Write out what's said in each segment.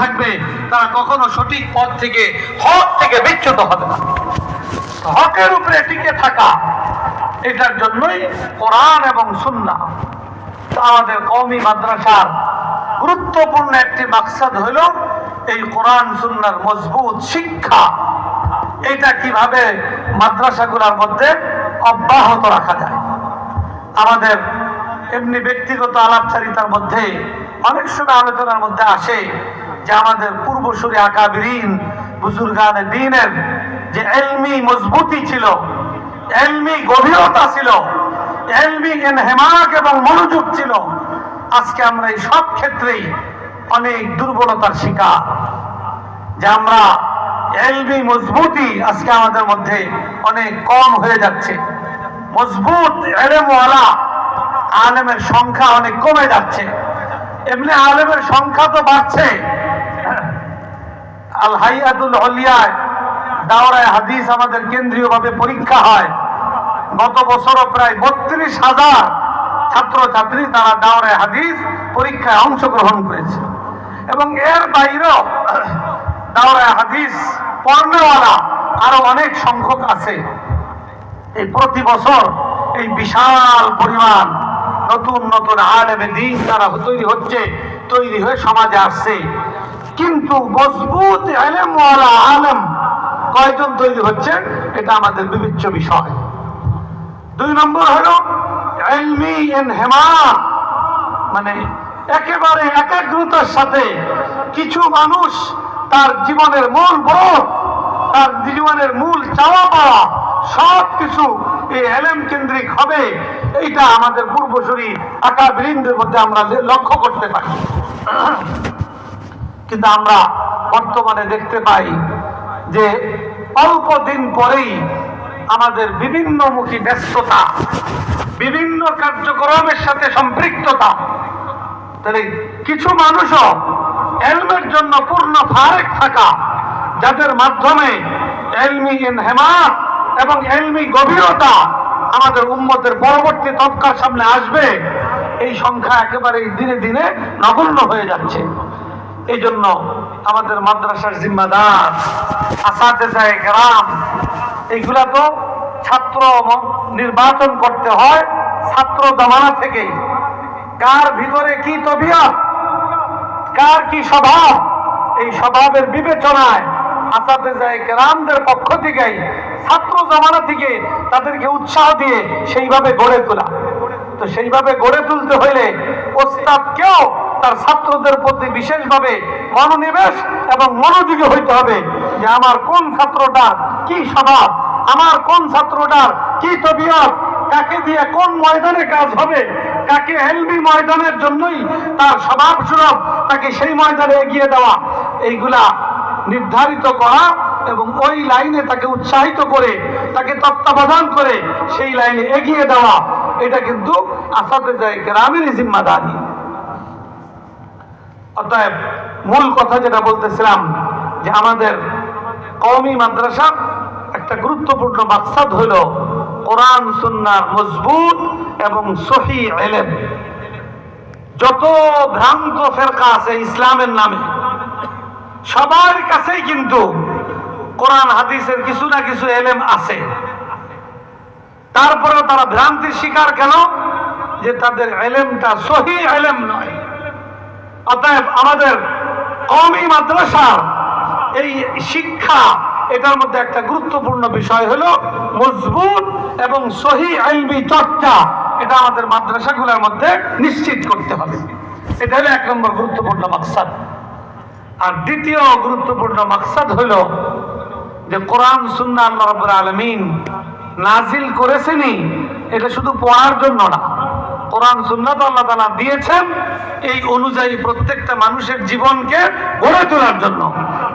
থাকবে তারা কখনো সঠিক পথ থেকে হক থেকে বিচ্যুত হবে না। হকের উপরে টিকে থাকা, এটার জন্যই কোরআন এবং সুন্নাহ। আমাদের কওমি মাদ্রাসার গুরুত্বপূর্ণ একটি মাকসাদ হলো এই কোরআন সুন্নাহর মজবুত শিক্ষা। এটা কিভাবে মাদ্রাসাগুলোর মধ্যে অব্যাহত রাখা যায়। আমাদের এমনি ব্যক্তিগত আলাপচারিতার মধ্যে অনেক সময় আলোচনার মধ্যে আসে যে আমাদের পূর্বসূরি আকাবিরিন বুজুর্গানে দ্বীনের যে ইলমি মজবুতি ছিল, ইলমি গভীরতা ছিল, ইলমি ইনহিমাক এবং মনোযোগ ছিল, আজকে আমরা এই সব ক্ষেত্রেই অনেক দুর্বলতার শিকার। যে আমরা ইলমি মজবুতি আজকে আমাদের মধ্যে অনেক কম হয়ে যাচ্ছে। মজবুত ইলমওয়ালা আলেমের সংখ্যা অনেক কমে যাচ্ছে। এমনি আলেমের সংখ্যা তো বাড়ছে। আল হাইয়াতুল উলিয়ায় দাওরায়ে হাদিস আমাদের কেন্দ্রীয়ভাবে পরীক্ষা হয়। গত বছরও প্রায় ৩২,০০০ ছাত্রছাত্রী তারা দাওরায়ে হাদিস পরীক্ষায় অংশগ্রহণ করেছে। এবং এর বাইরেও দাওরায়ে হাদিস পড়নেওয়ালা আরো অনেক সংখ্যক আছে। এই প্রতি বছর এই বিশাল পরিমাণ নতুন নতুন আলেমে দ্বীন তারা তৈরি হয়ে সমাজে আসছে। কিন্তু মজবুত ইলমওয়ালা আলেম কয়জন তৈরি হচ্ছে এটা আমাদের বিবেচ্য বিষয়। ২ নম্বর হলো ইলমি ইনহিমাক, মানে একেবারে একাগ্রতার সাথে কিছু মানুষ তার জীবনের মূল বোধ, তার জীবনের মূল চাওয়া পাওয়া সব কিছু এই ইলম কেন্দ্রিক হবে। এইটা আমাদের পূর্বসূরি আকাবিরিনদের মধ্যে আমরা লক্ষ্য করতে পারি। কিন্তু আমরা বর্তমানে দেখতে পাই যে অল্প দিন পরেই আমাদের বিভিন্নমুখী ব্যস্ততা, বিভিন্ন কার্যক্রমের সাথে সম্পৃক্ততা, তাহলে কিছু মানুষও ইলমের জন্য পূর্ণ ফারেক থাকা, যাদের মাধ্যমে ইলমি ইনহিমাক এবং ইলমি গভীরতা আমাদের উম্মতের পরবর্তী তবকার সামনে আসবে, এই সংখ্যা একেবারে দিনে দিনে নগণ্য হয়ে যাচ্ছে। এই জন্য আমাদের মাদ্রাসার জিম্মাদার আসাতেজায়ে কেরাম, এইগুলা তো ছাত্র নির্বাচন করতে হয় ছাত্র জমানা থেকেই। কার ভিতরে কি তবিয়ত, কার কি স্বভাব, এই স্বভাবের বিবেচনায় আসাতেজায়ে কেরামদের পক্ষ থেকেই ছাত্র জমানা থেকে তাদেরকে উৎসাহ দিয়ে সেইভাবে গড়ে তোলা। তো সেইভাবে গড়ে তুলতে হইলে ওস্তাদকেও তার ছাত্রদের প্রতি বিশেষভাবে মনোনিবেশ এবং মনোযোগী হইতে হবে যে আমার কোন ছাত্রটার কি স্বভাব, আমার কোন ছাত্রটার কি তবিয়ত, কাকে দিয়ে কোন ময়দানে কাজ হবে, কাকে ইলমি ময়দানের জন্যই তার স্বভাব সুলভ, তাকে সেই ময়দানে এগিয়ে দেওয়া, এইগুলা নির্ধারিত করা এবং ওই লাইনে তাকে উৎসাহিত করে তাকে তত্ত্বাবধান করে সেই লাইনে এগিয়ে দেওয়া, এটা কিন্তু আসাতেজায়ে কেরামেরই জিম্মাদারি। অতএব মূল কথা যেটা বলতেছিলাম যে আমাদের কওমি মাদ্রাসার একটা গুরুত্বপূর্ণ মাকসাদ হইল কোরআন সুন্নাহর মজবুত এবং সহিহ ইলম। যত ভ্রান্ত ফেরকা আছে ইসলামের নামে, সবার কাছেই কিন্তু কোরআন হাদিসের কিছু না কিছু ইলম আছে। তারপরেও তারা ভ্রান্তির শিকার কেন? যে তাদের ইলমটা সহিহ ইলম নয়। অতএব আমাদের কওমি মাদ্রাসার এই শিক্ষা, এটার মধ্যে একটা গুরুত্বপূর্ণ বিষয় হলো মজবুত এবং সহিহ ইলমি চর্চা। এটা আমাদের মাদ্রাসাগুলোর মধ্যে নিশ্চিত করতে হবে। এটা হলো ১ নম্বর গুরুত্বপূর্ণ মাকসাদ। আর দ্বিতীয় গুরুত্বপূর্ণ মাকসাদ হলো যে কোরআন সুন্নাহ আল্লাহ রাব্বুল আলামিন নাজিল করেছেনই এটা শুধু পড়ার জন্য না, কোরআন সুন্নাহ তো আল্লাহ তাআলা দিয়েছেন এই অনুযায়ী প্রত্যেকটা মানুষের জীবনকে গড়ে তোলার জন্য,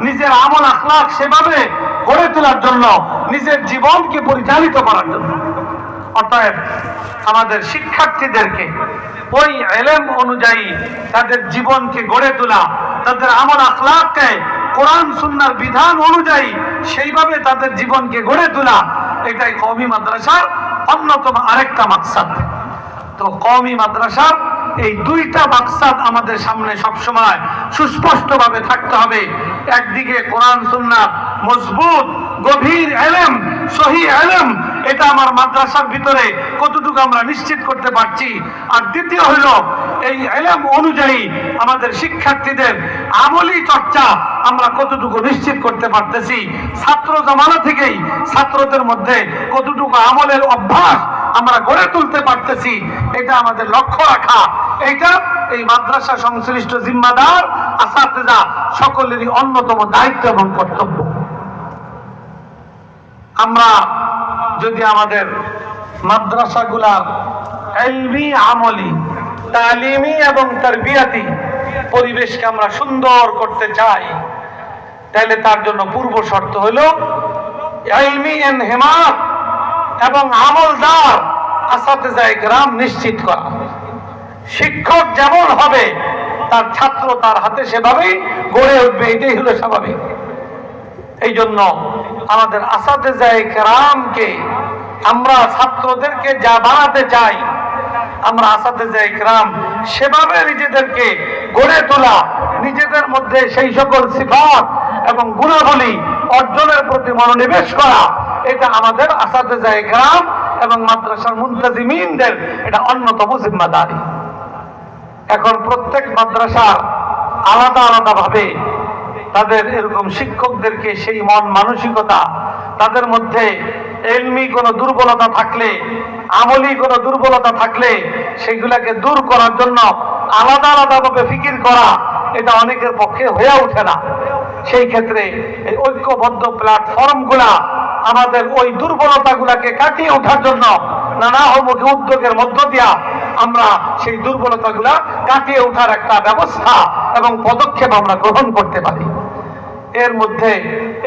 নিজের আমল আখলাক সেভাবে গড়ে তোলার জন্য, নিজের জীবনকে পরিচালিত করার জন্য। অতএব আমাদের শিক্ষার্থীদেরকে ওই ইলম অনুযায়ী তাদের জীবনকে গড়ে তোলা, তাদের আমল আখলাককে কোরআন সুন্নাহর বিধান অনুযায়ী সেইভাবে তাদের জীবনকে গড়ে তোলা, এটাই কওমি মাদ্রাসার অন্যতম আরেকটা মাকসাদ। তো কওমি মাদ্রাসার এই দুইটা মাকসাদ আমাদের সামনে সবসময় সুস্পষ্টভাবে থাকতে হবে। একদিকে কোরআন সুন্নাহ মজবুত গভীর ইলম, সহিহ ইলম, এটা আমার মাদ্রাসার ভিতরে কতটুকু আমরা নিশ্চিত করতে পারছি। আর দ্বিতীয় হলো এই ইলম অনুযায়ী আমাদের শিক্ষার্থীদের আমলি চর্চা আমরা কতটুকু নিশ্চিত করতে পারতেছি। ছাত্র জমানা থেকেই ছাত্রদের মধ্যে কতটুকু আমলের অভ্যাস আমরা গড়ে তুলতে পারতেছি, এটা আমাদের লক্ষ্য রাখা। এটা এই মাদ্রাসা সংশ্লিষ্ট জিম্মাদার আসাতেজা সকলেরই অন্যতম দায়িত্ব এবং কর্তব্য। আমরা যদি আমাদের মাদ্রাসাগুলার ইলমি, আমলি, তালিমি এবং তারবিয়াতি পরিবেশকে আমরা সুন্দর করতে চাই, তাহলে তার জন্য পূর্ব শর্ত হলো ইলমি ইনহিমাত এবং আমলদার আসাতেজায়ে কেরাম নিশ্চিত করা। শিক্ষক যেমন হবে তার ছাত্র তার হাতে সেভাবেই গড়ে উঠবে, এটাই হলো স্বাভাবিক। এই জন্য আমাদের আসাতেজায়ে কেরামকে আমরা ছাত্রদেরকে যা বানাতে চাই, আমরা আসাতেজায়ে কেরাম সেভাবে নিজেদেরকে গড়ে তোলা, নিজেদের মধ্যে সেই সকল সিফাত এবং গুণাবলী অর্জনের প্রতি মনোনিবেশ করা, এটা আমাদের আসাতেজায়ে কেরাম এবং মাদ্রাসার মুনতাজিমিনদের এটা অন্যতম জিম্মাদারি। এখন প্রত্যেক মাদ্রাসা আলাদা আলাদা ভাবে তাদের এরকম শিক্ষকদেরকে সেই মন মানসিকতা, তাদের মধ্যে ইলমি কোনো দুর্বলতা থাকলে, আমলি কোনো দুর্বলতা থাকলে সেগুলাকে দূর করার জন্য আলাদা আলাদা ভাবে ফিকির করা, এটা অনেকের পক্ষে হয়ে ওঠে না। সেই ক্ষেত্রে এই ঐক্যবদ্ধ প্ল্যাটফর্মগুলা আমাদের ওই দুর্বলতাগুলাকে কাটিয়ে ওঠার জন্য নানামুখী উদ্যোগের মধ্য দিয়া আমরা সেই দুর্বলতাগুলা কাটিয়ে ওঠার একটা ব্যবস্থা এবং পদক্ষেপ আমরা গ্রহণ করতে পারি। এর মধ্যে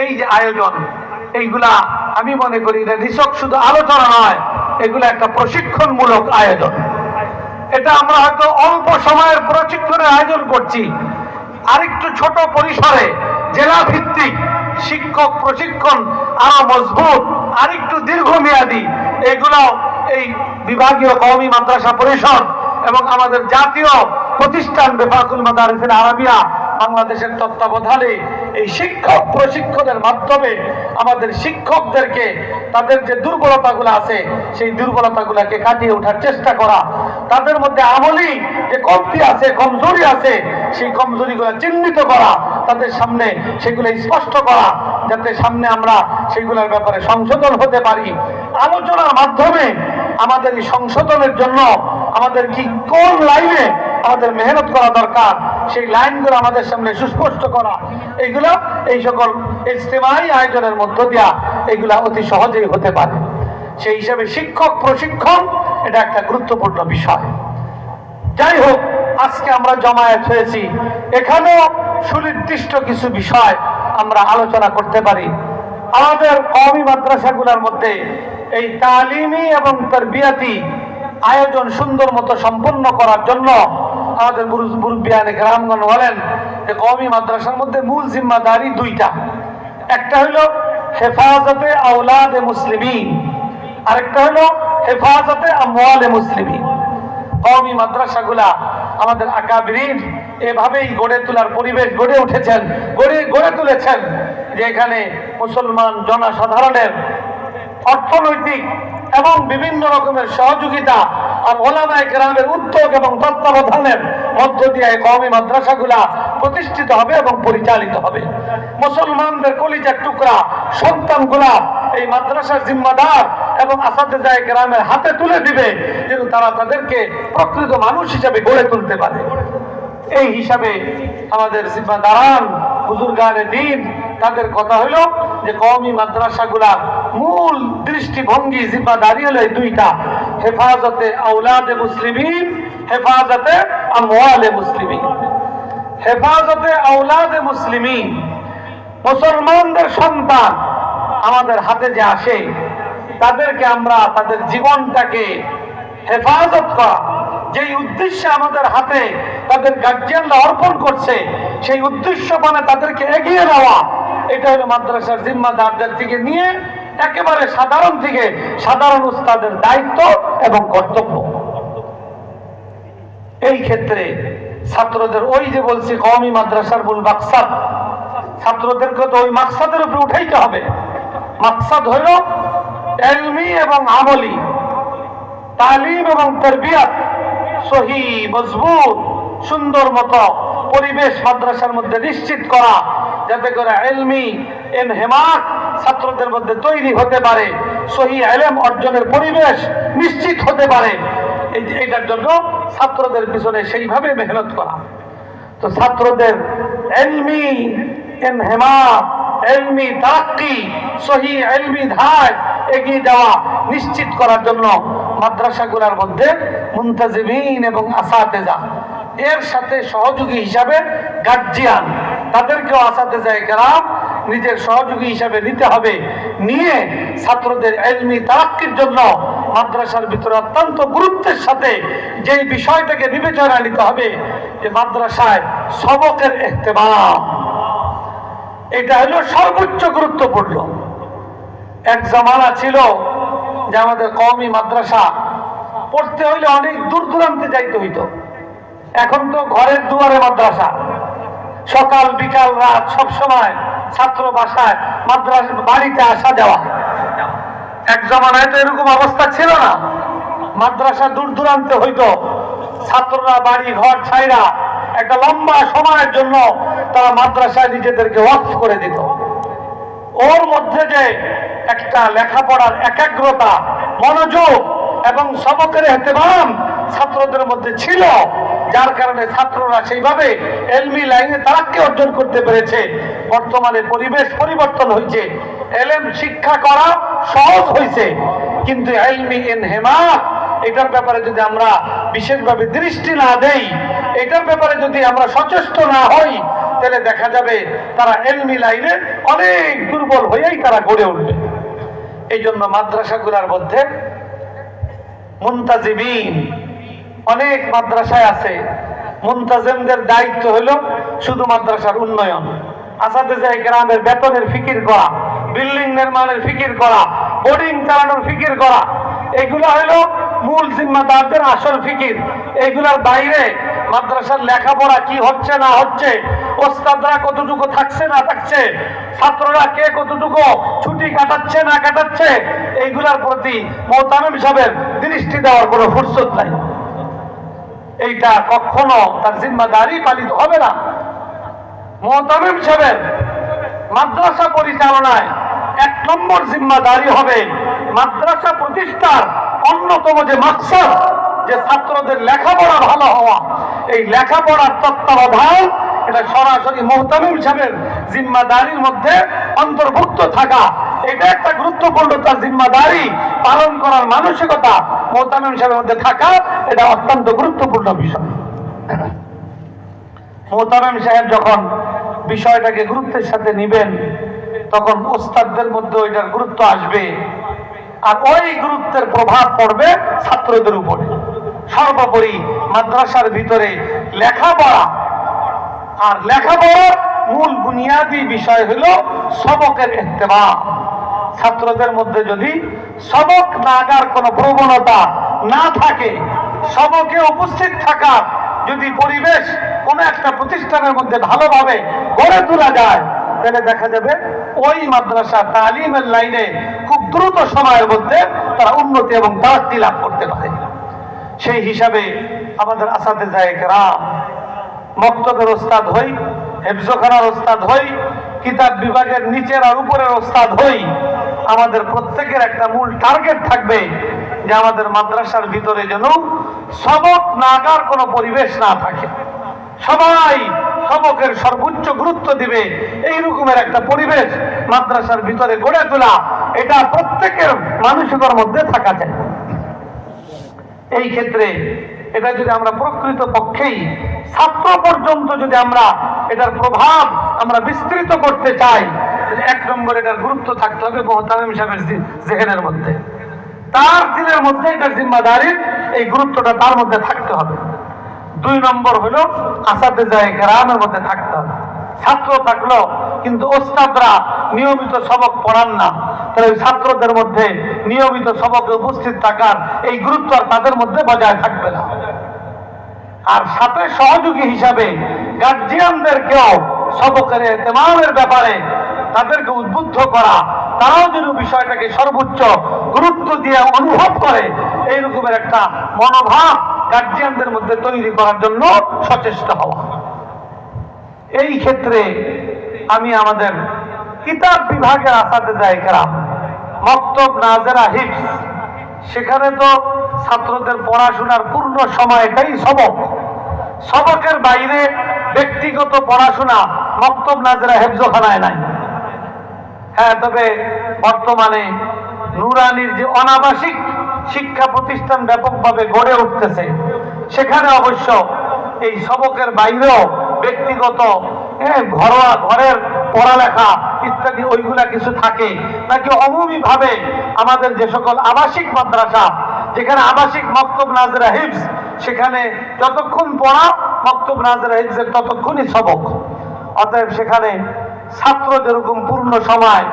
এই যে আয়োজন, এইগুলা আমি মনে করি এটা নিছক শুধু আলোচনা নয়, এগুলা একটা প্রশিক্ষণমূলক আয়োজন। এটা আমরা হয়তো অল্প সময়ের প্রশিক্ষণের আয়োজন করছি, আরেকটু ছোট পরিসরে জেলা ভিত্তিক শিক্ষক প্রশিক্ষণ আরো মজবুত, আরেকটু দীর্ঘমেয়াদী, এগুলো এই বিভাগীয় কওমি মাদ্রাসা পরিষদ এবং আমাদের জাতীয় প্রতিষ্ঠান বেফাকুল মাদারিসিল আরাবিয়া বাংলাদেশের তত্ত্বাবধানে এই শিক্ষক প্রশিক্ষণের মাধ্যমে আমাদের শিক্ষকদেরকে তাদের যে দুর্বলতাগুলো আছে সেই দুর্বলতাগুলোকে কাটিয়ে ওঠার চেষ্টা করা, তাদের মধ্যে আমলি যে কমতি আছে, কমজোরি আছে, সেই কমজোরিগুলো চিহ্নিত করা, তাদের সামনে সেগুলো স্পষ্ট করা, যাতে সামনে আমরা সেগুলোর ব্যাপারে সংশোধন হতে পারি। আলোচনার মাধ্যমে আমাদের এই সংশোধনের জন্য আমাদের কি কোন লাইনে আমাদের মেহনত করা দরকার, সেই লাইনগুলো আমাদের সামনে সুস্পষ্ট করা, এইগুলো এই সকল ইজতিমাই আয়োজনের মধ্য দিয়া এগুলা অতি সহজেই হতে পারে। সেই হিসাবে শিক্ষক প্রশিক্ষণ এটা একটা গুরুত্বপূর্ণ বিষয়। যাই হোক, আজকে আমরা জমায়েত হয়েছি, এখানেও সুনির্দিষ্ট কিছু বিষয় আমরা আলোচনা করতে পারি। আমাদের কওমি মাদ্রাসাগুলোর মধ্যে এই তালিমি এবং তারবিয়াতি আয়োজন সুন্দর মতো সম্পন্ন করার জন্য আমাদের মুরব্বিয়ানে কেরামগণ বলেন যে কওমি মাদ্রাসার মধ্যে মূল জিম্মাদারি দুইটা। একটা হলো হেফাজতে আওলাদে মুসলিমিন, আরেকটা হলো হেফাজতে আমওয়ালে মুসলিমিন। কওমি মাদ্রাসাগুলা আমাদের আকাবিরিন এভাবেই গড়ে তোলার পরিবেশ গড়ে উঠেছেন, গড়ে তুলেছেন যে এখানে মুসলমান জনসাধারণের অর্থনৈতিক এবং বিভিন্ন রকমের সহযোগিতা আর ওলামায়ে কেরামের উদ্যোগ এবং তত্ত্বাবধানের মধ্য দিয়ে কওমি মাদ্রাসাগুলা প্রতিষ্ঠিত হবে এবং পরিচালিত হবে। মুসলমানদের কলিজার টুকরা সন্তানগুলা এই মাদ্রাসার জিম্মাদার এবং আসাতেজায়ে কেরামের হাতে তুলে দিবে, যেন তারা তাদেরকে প্রকৃত মানুষ হিসাবে গড়ে তুলতে পারে। এই হিসাবে আমাদের জিম্মাদারান বুজুর্গানে দ্বীন তাদের কথা হলো যে কওমি মাদ্রাসাগুলার মূল দৃষ্টিভঙ্গি জিম্মাদারি হলো এই দুইটা, হেফাজতে আওলাদে মুসলিমিন, হেফাজতে আমওয়ালে মুসলিমিন। হেফাজতে আওলাদে মুসলিমিন, মুসলমানদের সন্তান আমাদের হাতে যে আসে তাদেরকে আমরা তাদের জীবনটাকে হেফাজত করা, যেই উদ্দেশ্যে আমাদের হাতে তাদের গার্জিয়ানরা অর্পণ করছে সেই উদ্দেশ্য মানে তাদেরকে এগিয়ে নেওয়া, এটা হলো মাদ্রাসার জিম্মাদারদের থেকে নিয়ে একেবারে সাধারণ থেকে সাধারণ উস্তাদের দায়িত্ব এবং কর্তব্য। এই ক্ষেত্রে ছাত্রদের ওই যে বলছি কওমি মাদ্রাসার মূল মাকসাদ, ছাত্রদেরকে তো ওই মাকসাদের উপরে উঠাইতে হবে। মাকসাদ হইল ইলমি এবং আমলি, তালিম এবং তারবিয়াত, সহি মজবুত সুন্দর মতো পরিবেশ মাদ্রাসার মধ্যে নিশ্চিত করা, যাতে করে ইলমি ইনহিমাক ছাত্রদের মধ্যে তৈরি হতে পারে, সহি ইলম অর্জনের পরিবেশ নিশ্চিত হতে পারে। এটার জন্য ছাত্রদের পিছনে সেইভাবে মেহনত করা। তো ছাত্রদের ইলমি ইনহিমাক, ইলমি তারাক্কি, সহি ইলমি ধায় এগিয়ে যাওয়া নিশ্চিত করার জন্য মাদ্রাসাগুলোর মধ্যে মুনতাজিমিন এবং আসাতেজা, এর সাথে সহযোগী হিসাবে গার্জিয়ান, তাদেরকেও আসাতেজায়ে কেরাম নিজের সহযোগী হিসাবে নিতে হবে। নিয়ে ছাত্রদের ইলমি তারাক্কির জন্য মাদ্রাসার ভিতরে অত্যন্ত গুরুত্বের সাথে যেই বিষয়টাকে বিবেচনা নিতে হবে যে মাদ্রাসায় সবকের ইহতিমাম, এটা হলো সর্বোচ্চ গুরুত্বপূর্ণ। এক জামানা ছিল যে আমাদের কওমি মাদ্রাসা পড়তে হইলে অনেক দূর দূরান্তে যাইতে হইতো। এখন তো ঘরের দুয়ারে মাদ্রাসা, সকাল বিকাল রাত সব সময় ছাত্র বাসায় মাদ্রাসা বাড়িতে আসা যাওয়া। এক জামানায় তো এরকম অবস্থা ছিল না, মাদ্রাসা দূর দূরান্তে হইতো। ছাত্ররা বাড়ি ঘর ছাইরা একটা লম্বা সময়ের জন্য তারা মাদ্রাসায় নিজেদেরকে ওয়াকফ করে দিত। ওর মধ্যে যে একটা লেখাপড়ার একাগ্রতা, মনোযোগ এবং সবকের ইহতিমাম ছাত্রদের মধ্যে ছিল, যার কারণে ছাত্ররা সেইভাবে ইলমি লাইনে তারাক্কি অর্জন করতে পেরেছে। বর্তমানে পরিবেশ পরিবর্তন হয়েছে, ইলম শিক্ষা করা সহজ হয়েছে, কিন্তু ইলমি ইনহিমাক এটার ব্যাপারে যদি আমরা বিশেষভাবে দৃষ্টি না দেই, এটার ব্যাপারে যদি আমরা সচেষ্ট না হই, তাহলে দেখা যাবে তারা ইলমি লাইনে অনেক দুর্বল হয়েই তারা গড়ে উঠবে। এই জন্য মাদ্রাসাগুলোর মধ্যে মুনতাজিমিন অনেক মাদ্রাসায় আছে। মুনতাজিমদের দায়িত্ব হলো শুধু মাদ্রাসার উন্নয়ন, আসাতেজায়ে কেরামের বেতনের ফিকির করা, বিল্ডিং নির্মাণের ফিকির করা, বোর্ডিং চালানোর ফিকির করা, এগুলো হলো মূল জিম্মাদারদের আসল ফিকির। এগুলোর বাইরে মাদ্রাসার লেখাপড়া কি হচ্ছে না হচ্ছে, ওস্তাদরা কতটুকু থাকছে না থাকছে, ছাত্ররা কে কতটুকু ছুটি কাটাচ্ছে না কাটাচ্ছে, এইগুলার প্রতি মোহতামিম সাহেবের দৃষ্টি দেওয়ার কোনো ফুরসত নাই। এইটা কখনো তার জিম্মাদারি পালিত হবে না। মোহতামিম সাহেবের মাদ্রাসা পরিচালনায় 1 নম্বর জিম্মাদারি হবে মাদ্রাসা প্রতিষ্ঠার অন্যতম যে মাকসাদ, যে ছাত্রদের লেখাপড়া ভালো হওয়া, এই লেখাপড়ার তত্ত্বাবধান এটা সরাসরি মোহতামিম সাহেবের জিম্মাদারির মধ্যে অন্তর্ভুক্ত থাকা, এটা একটা গুরুত্বপূর্ণ তার জিম্মাদারি পালন করার মানসিকতা মোহতামিম সাহেবের মধ্যে থাকা, এটা অত্যন্ত গুরুত্বপূর্ণ বিষয়। মোহতামিম সাহেব যখন বিষয়টাকে গুরুত্বের সাথে নিবেন, তখন ওস্তাদদের মধ্যে ওইটার গুরুত্ব আসবে, আর ওই গুরুত্বের প্রভাব পড়বে ছাত্রদের উপরে। সর্বোপরি মাদ্রাসার ভিতরে লেখাপড়া, আর লেখাপড়ার মূল বুনিয়াদী বিষয় হলো সবকের ইহতিমাম। ছাত্রদের মধ্যে যদি সবক নাগার কোনো প্রবণতা না থাকে, সবকে উপস্থিত থাকার যদি পরিবেশ কোনো একটা প্রতিষ্ঠানের মধ্যে ভালোভাবে গড়ে তোলা যায়, তাহলে দেখা যাবে ওই মাদ্রাসা তালিমের লাইনে খুব দ্রুত সময়ের মধ্যে তারা উন্নতি এবং তারাক্কি লাভ করতে পারে। সেই হিসাবে আমাদের আসাতেজায়ে কেরাম মক্তবের ওস্তাদ হই, হেফজখানার ওস্তাদ হই, কিতাব বিভাগের নিচের আর উপরের ওস্তাদ হই, আমাদের প্রত্যেকের একটা মূল টার্গেট থাকবে যে আমাদের মাদ্রাসার ভিতরে যেন সবক নাগার কোনো পরিবেশ না থাকে, সবাই সবকের সর্বোচ্চ গুরুত্ব দিবে, এই রকমের একটা পরিবেশ মাদ্রাসার ভিতরে গড়ে তোলা, এটা প্রত্যেকের মানসিকতার মধ্যে থাকা যায়। এই ক্ষেত্রে এটা যদি আমরা প্রকৃত পক্ষেই ছাত্র পর্যন্ত যদি আমরা এটার প্রভাব আমরা বিস্তৃত করতে চাই, 1 নম্বর এটার গুরুত্ব থাকতে হবে মোহতামিম সাহেবের জেহেনের মধ্যে, তার দিলের মধ্যে এটার জিম্মাদারির এই গুরুত্বটা তার মধ্যে থাকতে হবে। 2 নম্বর হলো আসাতেজায়ে কেরামের মধ্যে থাকতে হবে। ছাত্র থাকলো কিন্তু ওস্তাদরা নিয়মিত সবক পড়ান না, তাহলে ছাত্রদের মধ্যে নিয়মিত সবকে উপস্থিত থাকার এই গুরুত্ব আর তাদের মধ্যে বজায় থাকবে না। আর সাথে সহযোগী হিসাবে গার্জিয়ানদেরকেও সবকের এহতেমামের ব্যাপারে তাদেরকে উদ্বুদ্ধ করা, তারাও যেন বিষয়টাকে সর্বোচ্চ গুরুত্ব দিয়ে অনুভব করে, এইরকমের একটা মনোভাব গার্জিয়ানদের মধ্যে তৈরি করার জন্য সচেষ্ট হওয়া। এই ক্ষেত্রে আমি আমাদের কিতাব বিভাগের আসাতেজায়ে কেরাম, মক্তব নাজেরা হিফজ, সেখানে তো ছাত্রদের পড়াশোনার পূর্ণ সময়টাই সবক। সবকের বাইরে ব্যক্তিগত পড়াশোনা মক্তব নাজেরা হেফজখানায় নাই। হ্যাঁ, তবে বর্তমানে নুরানির যে অনাবাসিক শিক্ষা প্রতিষ্ঠান ব্যাপকভাবে গড়ে উঠতেছে, সেখানে অবশ্য এই সবকের বাইরেও ব্যক্তিগত ঘরোয়া ঘরের পড়ালেখা ইত্যাদি ওইগুলা কিছু থাকে নাকি অমুমি ভাবে আমাদের যে সকল আবাসিক মাদ্রাসা, যেখানে আবাসিক মক্তব নাজেরা হিফজ, সেখানে যতক্ষণ পড়া মক্তব নাজেরা হিফজের ততক্ষণই সবক। অতএব সেখানে ছাত্র যেরকম পূর্ণ সময়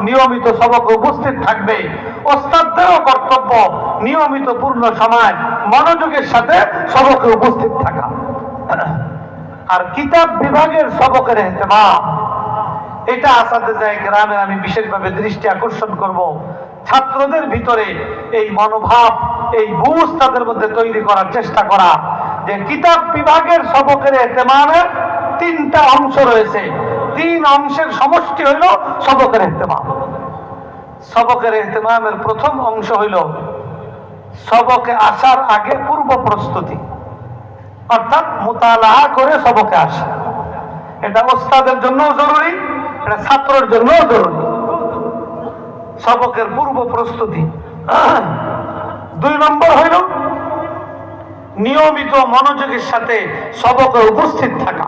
নিয়মিত সবকে উপস্থিত থাকবে, ওস্তাদদেরও কর্তব্য নিয়মিত পূর্ণ সময় মনোযোগের সাথে সবকে উপস্থিত থাকা। আর কিতাব বিভাগের সবকের ইহতেমাম, এটা আসাতেজায়ে কেরামের আমি বিশেষভাবে দৃষ্টি আকর্ষণ করব। ছাত্রদের ভিতরে এই মনোভাব, এই বুঝ তাদের মধ্যে তৈরি করার চেষ্টা করা যে কিতাব বিভাগের সবকের ইহতেমামের তিনটা অংশ রয়েছে, তিন অংশের সমষ্টি হইল সবকের ইহতেমাম। সবকের ইহতেমামের প্রথম অংশ হইল সবকে আসার আগে পূর্ব প্রস্তুতি, অর্থাৎ মুতালাআ করে সবকে আসা। এটা ওস্তাদের জন্য জরুরি, এটা ছাত্রের জন্য জরুরি। সবকের পূর্ব প্রস্তুতি। 2 নম্বর হইল নিয়মিত মনোযোগের সাথে সবকে উপস্থিত থাকা।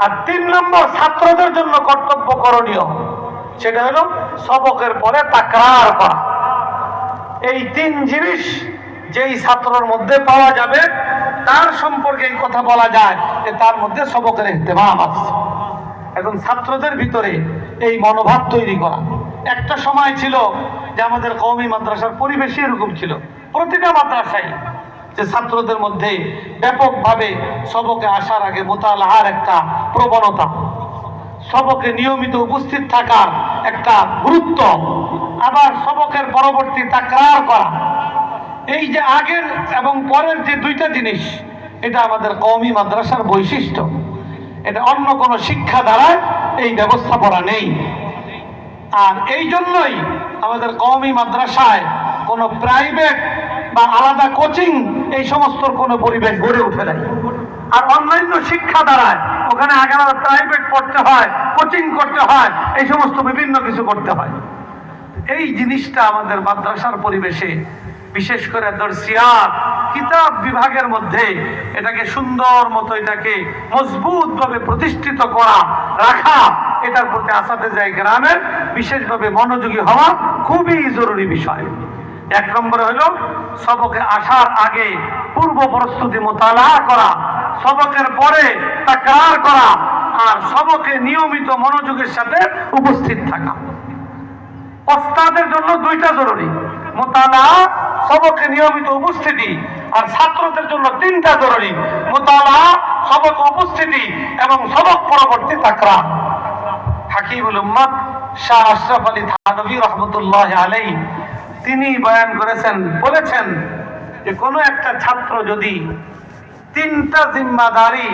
আর 3 নম্বর ছাত্রদের জন্য কর্তব্য করণীয়, সেটা হলো সবকের পরে তাকরার করা। এই 3 জিনিস যেই ছাত্রের মধ্যে পাওয়া যাবে তার সম্পর্কে এই কথা বলা যায় যে তার মধ্যে সবকের ইহতেমাম আছে। এখন ছাত্রদের ভিতরে এই মনোভাব তৈরি করা। একটা সময় ছিল যে আমাদের কওমি মাদ্রাসার পরিবেশই এরকম ছিল, প্রতিটা মাদ্রাসায়, যে ছাত্রদের মধ্যে ব্যাপকভাবে সবকে আসার আগে মুতালাআর একটা প্রবণতা, সবকে নিয়মিত উপস্থিত থাকার একটা গুরুত্ব, আবার সবকের পরবর্তী তাকরার করা। এই যে আগের এবং পরের যে 2টা জিনিস, এটা আমাদের কওমি মাদ্রাসার বৈশিষ্ট্য। এটা অন্য কোনো শিক্ষা দ্বারা এই ব্যবস্থাপনা নেই। আর এই জন্যই আমাদের কওমি মাদ্রাসায় কোনো প্রাইভেট বা আলাদা কোচিং এই সমস্ত কোনো পরিবেশ গড়ে ওঠে নাই। আর অন্যান্য শিক্ষা দ্বারা ওখানে আগে প্রাইভেট পড়তে হয়, কোচিং করতে হয়, এই সমস্ত বিভিন্ন কিছু করতে হয়। এই জিনিসটা আমাদের মাদ্রাসার পরিবেশে, বিশেষ করে দরসিয়াত কিতাব বিভাগের মধ্যে এটাকে সুন্দর মতো, এটাকে মজবুত ভাবে প্রতিষ্ঠিত করা, রাখা, এটার প্রতি আসাতেজায়ে কেরামের বিশেষভাবে মনোযোগী হওয়া খুবই জরুরি বিষয়। 1 নম্বরে হলো সবকে আসার আগে পূর্ব প্রস্তুতি মুতালাআ করা, সবকের পরে তাকরার করা, আর সবকে নিয়মিত মনোযোগের সাথে উপস্থিত থাকা। ওস্তাদের জন্য 2টা জরুরি, মুতালাআ, সবকে নিয়মিত উপস্থিতি, আর ছাত্রদের জন্য 3টা জরুরি, মুতালাআ, সবক উপস্থিতি এবং সবক পরবর্তী তাকরার। হাকিমুল উম্মাত শাহ আশরাফ আলী থানভী রহমতুল্লাহ আলাইহি তিনি বয়ান করেছেন, বলেছেন যে কোনো একটা ছাত্র যদি 3টা জিম্মাদারি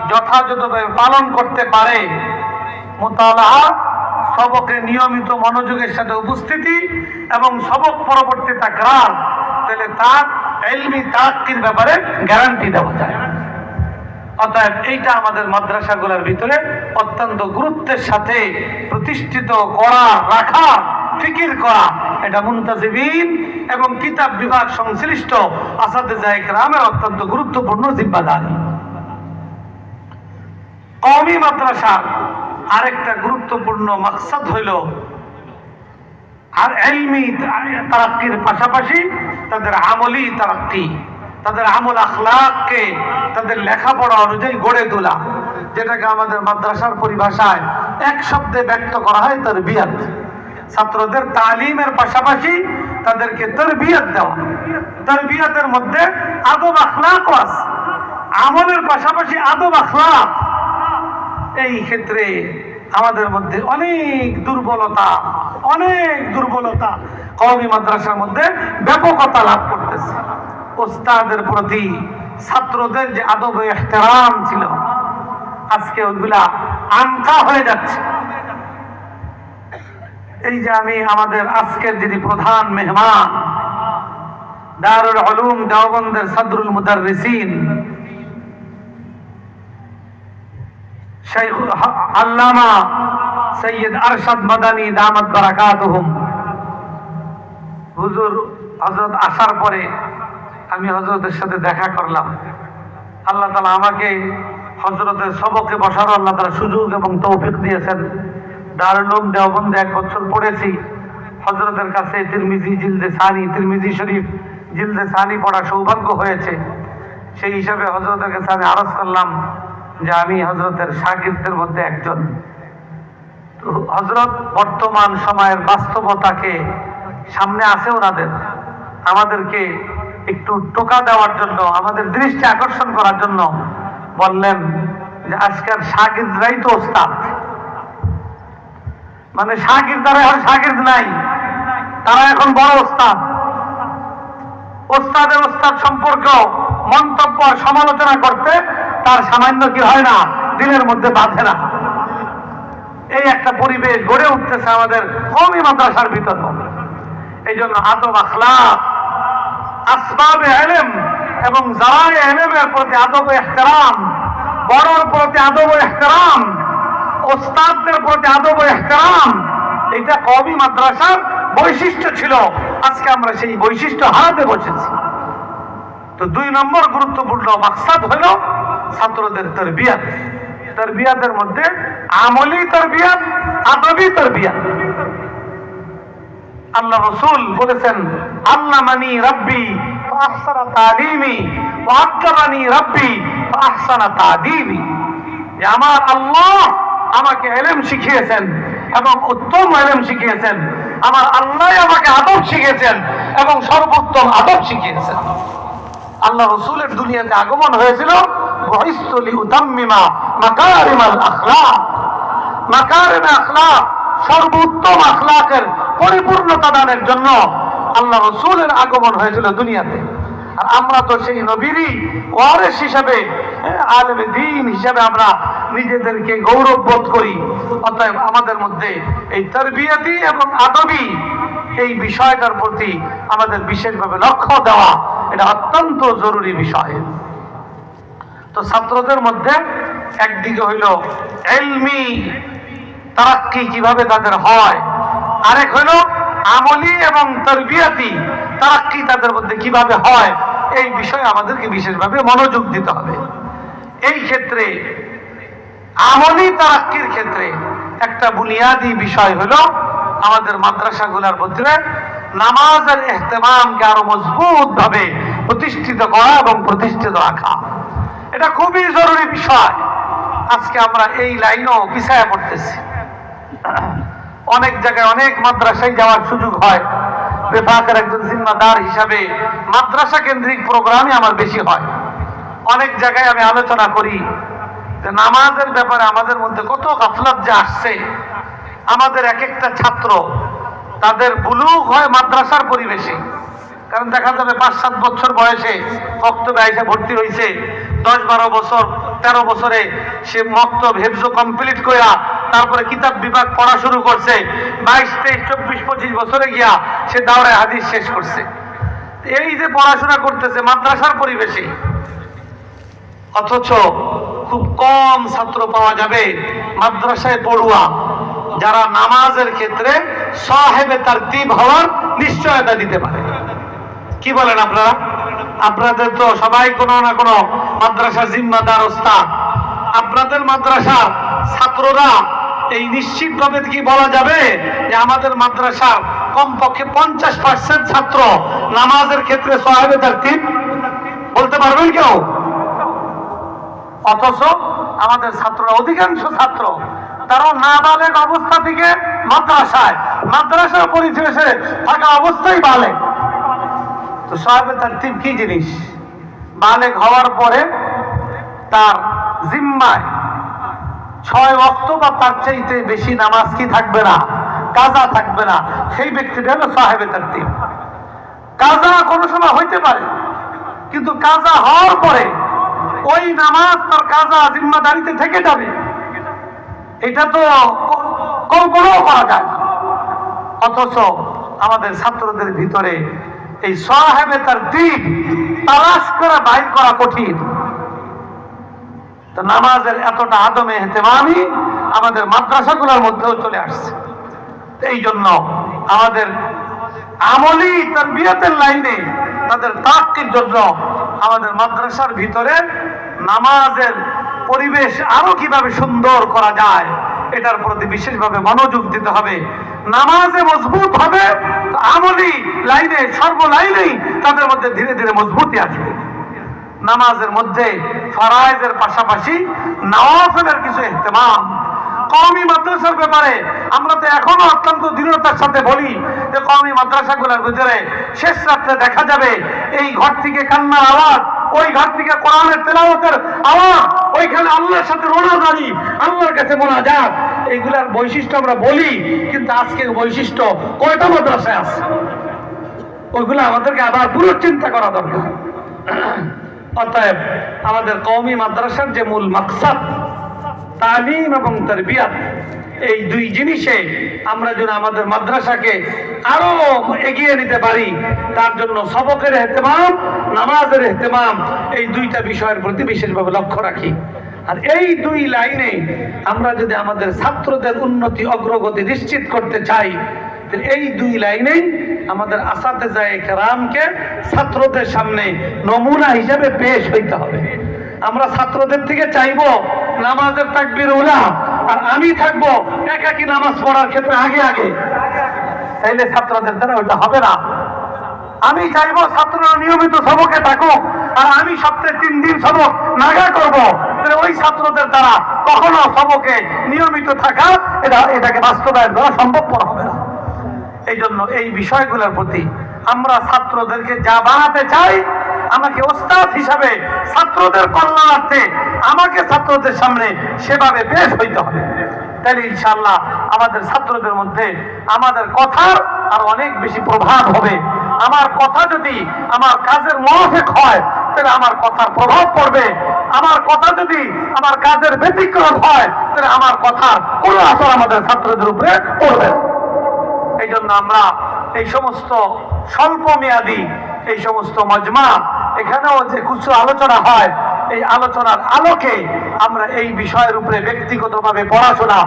যথাযথভাবে পালন করতে পারে, মুতালাআ, সবকে নিয়মিত মনোযোগের সাথে উপস্থিতি এবং সবক পরবর্তী তাকরার, তাহলে তার ইলমি তারাক্কির ব্যাপারে গ্যারান্টি দেওয়া যায়। অতএব এইটা আমাদের মাদ্রাসাগুলোর ভিতরে অত্যন্ত গুরুত্বের সাথে প্রতিষ্ঠিত করা, রাখা, ফিকির করা, এটা মুনতাজিবিন এবং কিতাব বিভাগ সংশ্লিষ্ট আসাতেজায়ে কেরামের অত্যন্ত গুরুত্বপূর্ণ জিম্মাদারি। কওমি মাদ্রাসার আরেকটা গুরুত্বপূর্ণ মাকসাদ হইল আর ইলমি তারাক্কির পাশাপাশি তাদের আমলি তারাক্কি, তাদের আমল আখলাককে তাদের লেখাপড়া অনুযায়ী গড়ে তোলা, যেটাকে আমাদের মাদ্রাসার পরিভাষায় 1 শব্দে ব্যক্ত করা হয় তারবিয়াত। ছাত্রদের তালিমের পাশাপাশি তাদেরকে তারবিয়াত দেওয়া। তারবিয়াতের মধ্যে আদব আখলাকও আছে। আমলের পাশাপাশি আদব আখলাক, এই ক্ষেত্রে আমাদের মধ্যে অনেক দুর্বলতা কওমি মাদ্রাসার মধ্যে ব্যাপকতা লাভ করতেছে। ওস্তাদের প্রতি ছাত্রদের যে আদব ইহতিরাম ছিল, আজকে ওইগুলা আনকা হয়ে যাচ্ছে। এই যে আমি আমাদের আজকের যিনি প্রধান মেহমান, দারুল উলুম দেওবন্দের সদরুল মুদাররিসিন শাইখ আল্লামা সৈয়দ আরশাদ মাদানী দামাত বারাকাতুহুম, হুজুর হযরত আসার পরে আমি হযরতের সাথে দেখা করলাম। আল্লাহ তাআলা আমাকে হযরতের সবকে বসার আল্লাহ তাআলা সুযোগ এবং তৌফিক দিয়েছেন। দারুল উলুম দেওবন্দে 1 বছর পড়েছি। হযরতের কাছে তিরমিজি শরীফ জিলদে সানি পড়া সৌভাগ্য হয়েছে। সেই হিসাবে হযরতের কাছে আমি আরজ করলাম যে আমি হযরতের শাগিরদের মধ্যে একজন। তো হযরত বর্তমান সময়ের বাস্তবতাকে সামনে আছে ওনাদের, আমাদেরকে একটু টোকা দেওয়ার জন্য, আমাদের দৃষ্টি আকর্ষণ করার জন্য বললেন যে আজকের শাগিরদরাই তো ওস্তাদ, মানে শাগিরদারা এখন শাগিরদ নাই, তারা এখন বড় ওস্তাদ। ওস্তাদের ওস্তাদ সম্পর্ক মন্তব্য সমালোচনা করতে তার সামান্য কি হয় না, দিলের মধ্যে বাঁধে না। এই একটা পরিবেশ গড়ে উঠতেছে আমাদের কওমি মাদ্রাসার ভিতর। এই জন্য আদব আখলাক, আসবাবে ইলম এবং জারায়ে ইলমের প্রতি আদব ইহতিরাম, বড়র প্রতি আদব ইহতিরাম, ওস্তাদদের প্রতি আদব ইহতিরাম, এটা কওমি মাদ্রাসার বৈশিষ্ট্য ছিল। আজকে আমরা সেই বৈশিষ্ট্য হারাতে বসেছি। তো 2 নম্বর গুরুত্বপূর্ণ মাকসাদ হলো ছাত্রদের তরবিয়াতের মধ্যে আমলি তরবিয়াত, আদবি তরবিয়াত। আল্লাহ রাসূল বলেছেন, আল্লামানি রাব্বি ফাহসানা তালিমি ওয়া আকরামানি রাব্বি ফাহসানা তাদিবি। যে আমার আল্লাহ আমাকে ইলম শিখিয়েছেন এবং উত্তম ইলম শিখিয়েছেন, আমার আল্লাহ আমাকে আদব শিখিয়েছেন এবং সর্বোত্তম আদব শিখিয়েছেন। আল্লাহ রাসূলের দুনিয়াতে আগমন হয়েছিল বুইসতু লিউতাম্মিমা মাকারিমাল আখলাক, মাকারিম আখলাক, সর্বোত্তম আখলাকের পরিপূর্ণতা দানের জন্য আল্লাহ রাসূলের আগমন হয়েছিল দুনিয়াতে। আর আমরা তো সেই নবীরই ওয়ারিস হিসাবে, আলেমে দ্বীন হিসাবে আমরা নিজেদেরকে গৌরব বোধ করি। অতএব আমাদের মধ্যে এই তারবিয়াতি এবং আদবি এই বিষয়টার প্রতি আমাদের বিশেষভাবে লক্ষ্য দেওয়া, এটা অত্যন্ত জরুরি বিষয়। তো ছাত্রদের মধ্যে একদিকে হইল ইলমি তারাক্কি কিভাবে তাদের হয়, আরেক হইল আমলি এবং তারবিয়াতি তারাক্কি তাদের মধ্যে কিভাবে হয়, এই বিষয়ে আমাদেরকে বিশেষভাবে মনোযোগ দিতে হবে। এই ক্ষেত্রে আমলি তারাক্কির ক্ষেত্রে একটা বুনিয়াদি বিষয় হলো আমাদের মাদ্রাসাগুলোর মধ্যে নামাজের ইহতিমামকে আরো মজবুত ভাবে প্রতিষ্ঠিত করা এবং প্রতিষ্ঠিত রাখা। এটা খুবই জরুরি বিষয়। আজকে আমরা এই লাইনও পিছায়া পড়তেছি। অনেক জায়গায় অনেক মাদ্রাসায় যাওয়ার সুযোগ হয়। বিভাগের একজন জিম্মাদার হিসাবে মাদ্রাসা কেন্দ্রিক প্রোগ্রামই আমার বেশি হয়। অনেক জায়গায় আমি আলোচনা করি যে নামাজের ব্যাপারে আমাদের মধ্যে কত গাফলাত যে আসছে। আমাদের এক একটা ছাত্র তাদের বুলুগ হয় মাদ্রাসার পরিবেশে। কারণ দেখা যাবে 5-7 বছর বয়সে মক্তবে আইসা ভর্তি হয়েছে, 10-12 বছর 13 বছরে সে মক্তব হেফজ কমপ্লিট কইরা তারপরে কিতাব বিভাগ পড়া শুরু করছে, 22, 23, 24, 25 বছরে গিয়া সে দাওরায়ে হাদিস শেষ করছে। এই যে পড়াশোনা করতেছে মাদ্রাসার পরিবেশে, অথচ খুব কম ছাত্র পাওয়া যাবে মাদ্রাসায় পড়ুয়া যারা নামাজের ক্ষেত্রে সাহেবে তারতিব হওয়ার নিশ্চয়তা দিতে পারে। কি বলেন আপনারা? আপনাদের তো সবাই কোনো না কোনো মাদ্রাসার জিম্মাদার ওস্তাদ। আপনাদের মাদ্রাসার ছাত্ররা এই নিশ্চিতভাবে কি বলা যাবে যে আমাদের মাদ্রাসার কমপক্ষে 50% ছাত্র নামাজের ক্ষেত্রে সাহেবে তারতিব বলতে পারবেন কেউ? অথচ আমাদের ছাত্ররা, অধিকাংশ ছাত্র তারা নাবালেগ অবস্থা থেকে মাদ্রাসার পরিবেশে থাকা অবস্থায় বালেগ। তো সাহেবে তারতিব কি জিনিস? বালেগ হওয়ার পরে তার জিম্মায় 6 ওয়াক্ত বা তার চাইতে বেশি নামাজ কি থাকবে না, কাজা থাকবে না, সেই ব্যক্তিটা হলো সাহেবে তারতিব। কাজা কোনো সময় হইতে পারে, কিন্তু কাজা হওয়ার পরে ওই নামাজ তার কাজা জিম্মাদারিতে থেকে যাবে, এটা তো কল্পনাও করা যায় না। অথচ আমাদের ছাত্রদের ভিতরে এই সাহেবে তারতিব তালাশ করা, বাইর করা কঠিন। তো নামাজের এতটা আদমে এহতেমামি আমাদের মাদ্রাসাগুলোর মধ্যেও চলে আসছে। এই জন্য আমাদের আমলি তারবিয়াতের লাইনে তাদের তাক্কির জন্য আমাদের মাদ্রাসার ভিতরে নামাজের পরিবেশ আরো কিভাবে সুন্দর করা যায় এটার প্রতি বিশেষভাবে মনোযোগ দিতে হবে। নামাজে মজবুত হবে, আমলি লাইনে সর্বলাইনেই তাদের মধ্যে ধীরে ধীরে মজবুতি আসবে। নামাজের মধ্যে ফরায়েজের পাশাপাশি নওয়াফিলের কিছু ইহতিমাম। কওমি মাদ্রাসার ব্যাপারে আমরা তো এখনো অত্যন্ত দৃঢ়তার সাথে বলি যে কওমি মাদ্রাসাগুলোর ভিতরে শেষ রাত্রে দেখা যাবে এই ঘর থেকে কান্নার আওয়াজ, ওই ঘর থেকে কোরআনের তেলাওয়াতের আওয়াজ, ওইখানে আল্লাহর সাথে রোনাজারি, আল্লাহর কাছে মোনাজাত। এইগুলার বৈশিষ্ট্য আমরা বলি, কিন্তু আজকের বৈশিষ্ট্য কয়টা মাদ্রাসায় আছে? ওইগুলো আমাদেরকে আবার পুরো চিন্তা করা দরকার। অতএব আমাদের কওমি মাদ্রাসার যে মূল মাকসাদ তালিম এবং তারবিয়াত, এই দুই জিনিসে আমরা যেন আমাদের মাদ্রাসাকে আরো এগিয়ে নিতে পারি, তার জন্য সবকের ইহতিমাম, নামাজের ইহতিমাম, এই দুইটা বিষয়ের প্রতি বিশেষভাবে লক্ষ্য রাখি। আর এই দুই লাইনে আমরা যদি আমাদের ছাত্রদের উন্নতি অগ্রগতি নিশ্চিত করতে চাই, এই দুই লাইনেই আমাদের আসাতেজায়ে কেরামকে ছাত্রদের সামনে নমুনা হিসেবে পেশ হইতে হবে। আমরা ছাত্রদের থেকে চাইবো নামাজের তাকবীর উলা, আর আমি থাকবো একাকী নামাজ পড়ার ক্ষেত্রে আগে আগে, তাইলে ছাত্রদের দ্বারা ওটা হবে না। আমি চাইবো ছাত্ররা নিয়মিত সবকে থাকুক, আর আমি সপ্তাহে 3 দিন সবক নাগা করবো, ওই ছাত্রদের দ্বারা কখনো সবকে নিয়মিত থাকা এটাকে বাস্তবায়ন করা সম্ভবপর হবে না। এই জন্য এই বিষয়গুলোর প্রতি আমরা ছাত্রদেরকে যা বানাতে চাই, আমাকে ওস্তাদ হিসাবে ছাত্রদের কল্যাণার্থে আমাকে ছাত্রদের সামনে সেভাবে পেশ হইতে হবে। তাহলে ইনশাআল্লাহ আমাদের ছাত্রদের মধ্যে আমাদের কথার আর অনেক বেশি প্রভাব হবে। আমার কথা যদি আমার কাজের মুওয়াফিক হয়, তাহলে আমার কথার প্রভাব পড়বে। আমার কথা যদি আমার কাজের ব্যতিক্রম হয়, তাহলে আমার কথার কোনো আসর আমাদের ছাত্রদের উপরে পড়বে। এই জন্য আমরা এই সমস্ত স্বল্প মেয়াদী এই সমস্ত মজমা, এখানেও যে কিছু আলোচনা হয়, এই আলোচনার আলোকে আমরা এই বিষয়ের উপরে ব্যক্তিগতভাবে পড়াশোনা,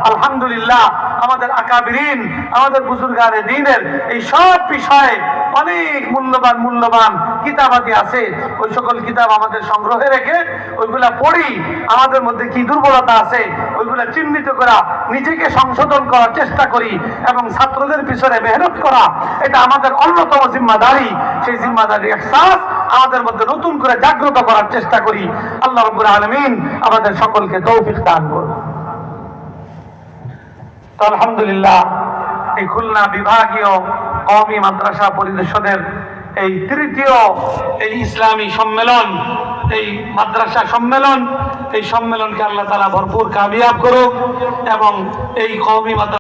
আলহামদুলিল্লাহ আমাদের আকাবিরিন, আমাদের বুজুর্গানে দ্বীনের এই সব বিষয়ে অনেক মূল্যবান কিতাবাদি আছে। ওই সকল কিতাব আমাদের সংগ্রহে রেখে ওইগুলা পড়ি, আমাদের মধ্যে কি দুর্বলতা আছে ওইগুলা চিহ্নিত করা, নিজেকে সংশোধন করার চেষ্টা করি এবং ছাত্রদের পিছনে মেহনত করা, এটা আমাদের অন্যতম জিম্মাদারি। সেই জিম্মাদারি ইহসাস আমাদের মধ্যে নতুন করে জাগ্রত করার চেষ্টা করি। আল্লাহ রাব্বুল আলামিন আমাদের সকলকে তৌফিক দান করুন। তো আলহামদুলিল্লাহ, এই খুলনা বিভাগীয় কওমি মাদ্রাসা পরিষদের এই তৃতীয় এই ইসলামী সম্মেলন, এই মাদ্রাসা সম্মেলন, এই সম্মেলনকে আল্লাহ তাআলা ভরপুর কামিয়াব করুক এবং এই কওমি মাদ্রাসা